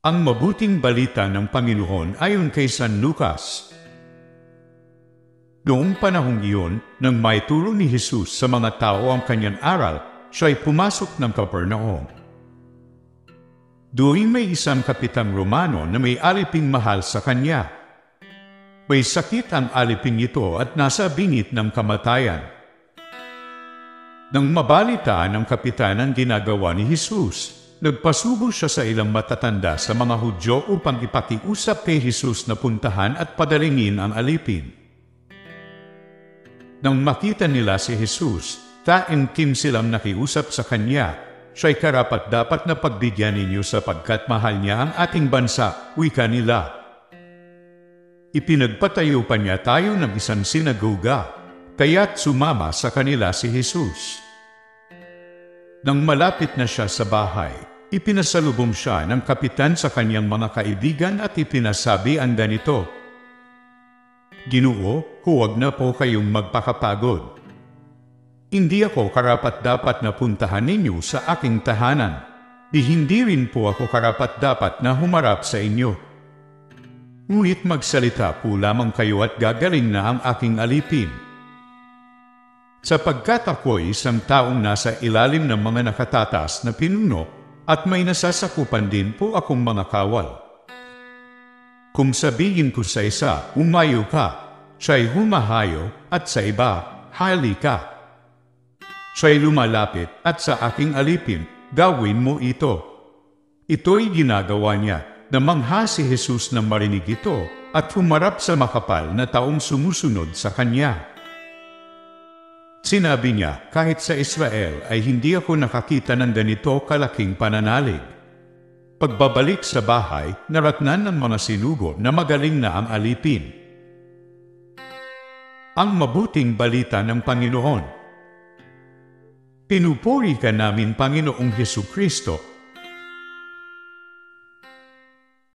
Ang mabuting balita ng Panginoon ayon kay San Lucas. Noong panahong iyon, nang maituro ni Jesus sa mga tao ang kanyang aral, siya ay pumasok ng Capernaum. Doon may isang kapitang Romano na may aliping mahal sa kanya. May sakit ang aliping ito at nasa bingit ng kamatayan. Nang mabalitaan ng kapitan ang ginagawa ni Jesus, nagpasubo siya sa ilang matatanda sa mga Hudyo upang ipakiusap kay Jesus na puntahan at padalingin ang alipin. Nang makita nila si Jesus, taimtim silang nakiusap sa kanya, siya'y karapat-dapat na pagbigyan ninyo sapagkat mahal niya ang ating bansa, wika nila. Ipinagpatayo pa niya tayo ng isang sinagoga, kaya't sumama sa kanila si Jesus. Nang malapit na siya sa bahay, ipinasalubong siya ng kapitan sa kanyang mga kaibigan at ipinasabi ang ganito, "Ginoo, huwag na po kayong magpakapagod. Hindi ako karapat-dapat na puntahan ninyo sa aking tahanan. Hindi rin po ako karapat-dapat na humarap sa inyo. Ngunit magsalita po lamang kayo at gagaling na ang aking alipin. Sapagkat ako'y isang taong nasa ilalim ng mga nakatatas na pinuno at may nasasakupan din po akong mga kawal. Kung sabihin ko sa isa, umayo ka, siya'y humahayo at sa iba, hali ka. Siya'y lumalapit at sa aking alipin, gawin mo ito." Ito'y ginagawa niya na mangha si Jesus na marinig ito at humarap sa makapal na taong sumusunod sa kanya. Sinabi niya, "Kahit sa Israel ay hindi ako nakakita ng ganito kalaking pananalig." Pagbabalik sa bahay, naratnan ng mga sinugo na magaling na ang alipin. Ang mabuting balita ng Panginoon. Pinupuri ka namin, Panginoong Hesukristo,